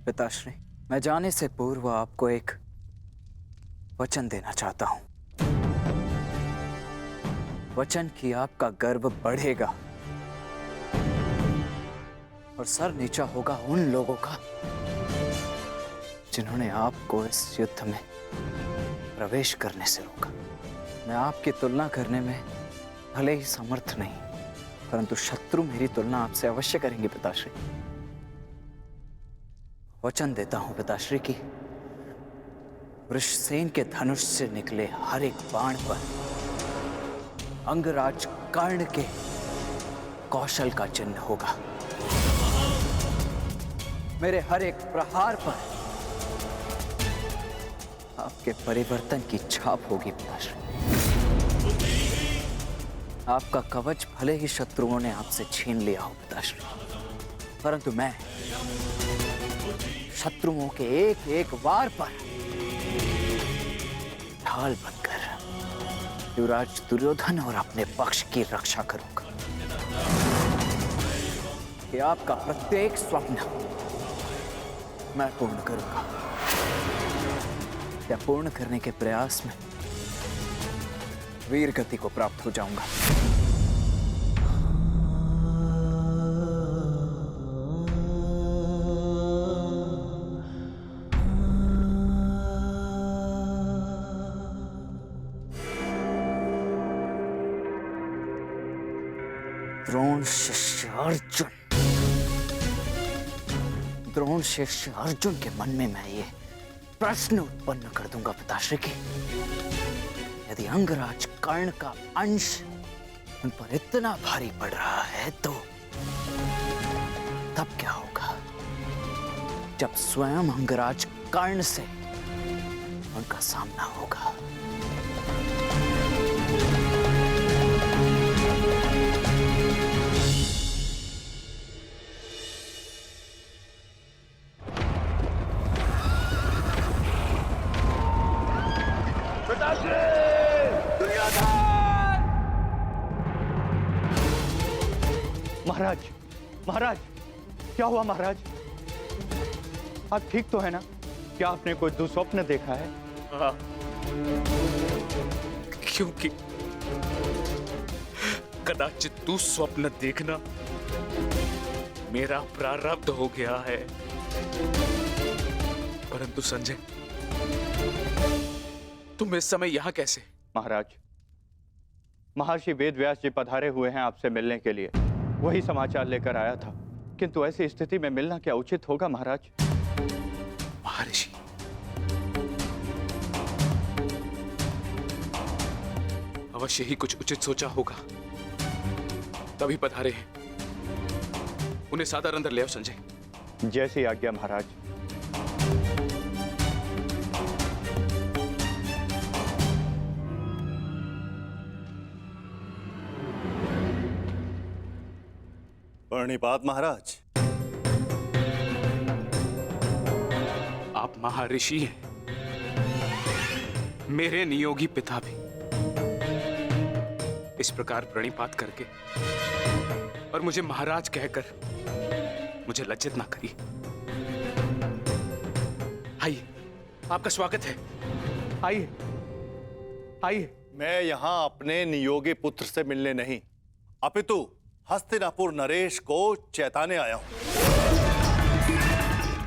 पिताश्री, मैं जाने से पूर्व आपको एक वचन देना चाहता हूं। वचन कि आपका गर्व बढ़ेगा और सर नीचा होगा उन लोगों का जिन्होंने आपको इस युद्ध में प्रवेश करने से रोका। मैं आपकी तुलना करने में भले ही समर्थ नहीं, परंतु शत्रु मेरी तुलना आपसे अवश्य करेंगे पिताश्री। वचन देता हूं पिताश्री की वृषसेन के धनुष से निकले हर एक बाण पर अंगराज कर्ण के कौशल का चिन्ह होगा। मेरे हर एक प्रहार पर आपके परिवर्तन की छाप होगी पिताश्री। आपका कवच भले ही शत्रुओं ने आपसे छीन लिया हो पिताश्री, परंतु मैं शत्रुओं के एक एक वार पर ढाल बनकर युवराज दुर्योधन और अपने पक्ष की रक्षा करूंगा कि आपका प्रत्येक स्वप्न मैं पूर्ण करूंगा। या पूर्ण करने के प्रयास में वीर गति को प्राप्त हो जाऊंगा। द्रोण शिष्य अर्जुन, द्रोण शिष्य अर्जुन के मन में मैं ये प्रश्न उत्पन्न कर दूंगा पिताश्री की, यदि अंगराज कर्ण का अंश उन पर इतना भारी पड़ रहा है तो तब क्या होगा जब स्वयं अंगराज कर्ण से उनका सामना होगा। महाराज, महाराज, क्या हुआ महाराज? आप ठीक तो है ना? क्या आपने कोई दुस्वप्न देखा है? हाँ, क्योंकि कदाचित दुस्वप्न देखना मेरा प्रारब्ध हो गया है। परंतु संजय, तुम इस समय यहां कैसे? महाराज, महर्षि वेदव्यास जी पधारे हुए हैं आपसे मिलने के लिए। वही समाचार लेकर आया था, किंतु ऐसी स्थिति में मिलना क्या उचित होगा महाराज? महर्षि, अवश्य ही कुछ उचित सोचा होगा, तभी पधारे हैं। उन्हें सादर अंदर ले आओ संजय। जैसी आज्ञा महाराज। प्रणिपात महाराज। आप महर्षि हैं, मेरे नियोगी पिता भी। इस प्रकार प्रणिपात करके और मुझे महाराज कहकर मुझे लज्जित ना करिए। आइए, आपका स्वागत है। आइए, आइए। मैं यहां अपने नियोगी पुत्र से मिलने नहीं, अपितु हस्तिनापुर नरेश को चेताने आया हूं।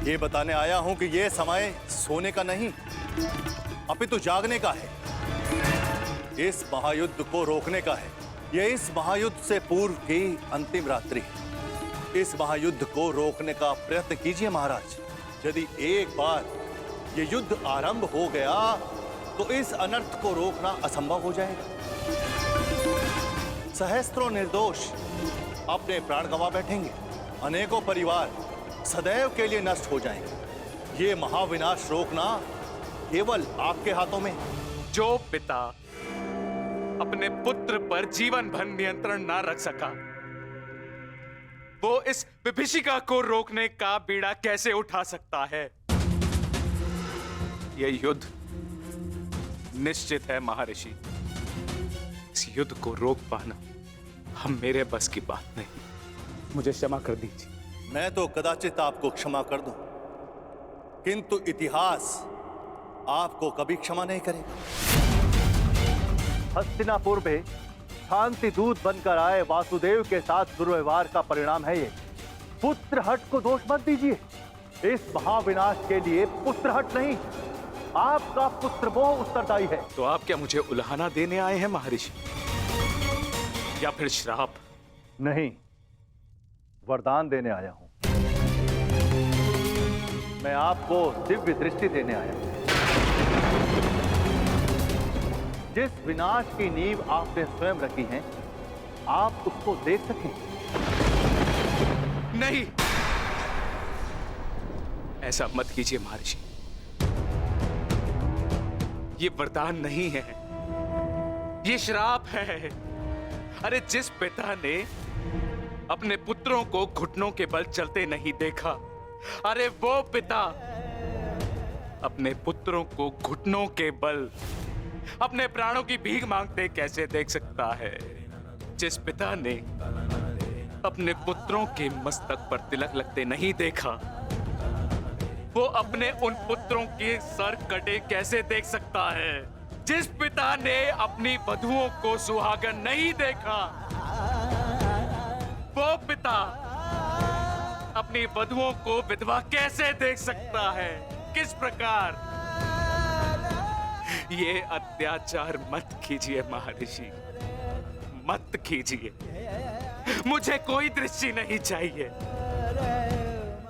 ये बताने आया हूं कि ये समय सोने का नहीं, अपितु जागने का है। इस महायुद्ध को रोकने का है। ये इस महायुद्ध से पूर्व की अंतिम रात्रि है। इस महायुद्ध को रोकने का प्रयत्न कीजिए महाराज। यदि एक बार ये युद्ध आरंभ हो गया तो इस अनर्थ को रोकना असंभव हो जाएगा। सहस्त्रों निर्दोष अपने प्राण गंवा बैठेंगे, अनेकों परिवार सदैव के लिए नष्ट हो जाएंगे। ये महाविनाश रोकना केवल आपके हाथों में। जो पिता अपने पुत्र पर जीवन भर नियंत्रण ना रख सका, वो इस विभीषिका को रोकने का बीड़ा कैसे उठा सकता है? यह युद्ध निश्चित है महर्षि। इस युद्ध को रोक पाना हम मेरे बस की बात नहीं। मुझे क्षमा कर दीजिए। मैं तो कदाचित आपको क्षमा कर दूं, किंतु इतिहास आपको कभी क्षमा नहीं करेगा। हस्तिनापुर में शांति दूत बनकर आए वासुदेव के साथ दुर्व्यवहार का परिणाम है ये। पुत्रहट को दोष मत दीजिए। इस महाविनाश के लिए पुत्रहट नहीं, आपका पुत्रमोह उत्तरदायी है। तो आप क्या मुझे उल्हाना देने आए हैं महर्षि, या फिर श्राप? नहीं, वरदान देने आया हूं। मैं आपको दिव्य दृष्टि देने आया हूं। जिस विनाश की नींव आपने स्वयं रखी है, आप उसको देख सकें। नहीं, ऐसा मत कीजिए महर्षि। ये वरदान नहीं है, ये श्राप है। अरे जिस पिता ने अपने पुत्रों को घुटनों के बल चलते नहीं देखा, अरे वो पिता अपने पुत्रों को घुटनों के बल अपने प्राणों की भीख मांगते कैसे देख सकता है? जिस पिता ने अपने पुत्रों के मस्तक पर तिलक लगते नहीं देखा, वो अपने उन पुत्रों के सर कटे कैसे देख सकता है? जिस पिता ने अपनी वधुओं को सुहागन नहीं देखा, वो पिता अपनी वधुओं को विधवा कैसे देख सकता है? किस प्रकार? ये अत्याचार मत कीजिए महर्षि, मत कीजिए। मुझे कोई दृष्टि नहीं चाहिए,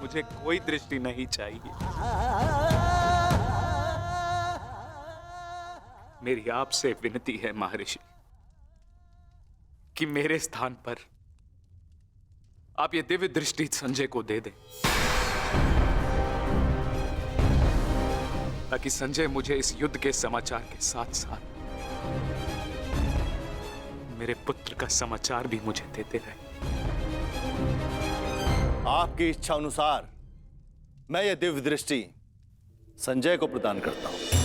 मुझे कोई दृष्टि नहीं चाहिए। मेरी आपसे विनती है महर्षि कि मेरे स्थान पर आप ये दिव्य दृष्टि संजय को दे दें, ताकि संजय मुझे इस युद्ध के समाचार के साथ साथ मेरे पुत्र का समाचार भी मुझे देते रहे। आपकी इच्छा अनुसार मैं ये दिव्य दृष्टि संजय को प्रदान करता हूं।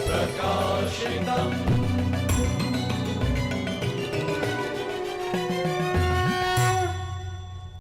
प्रकाशितम्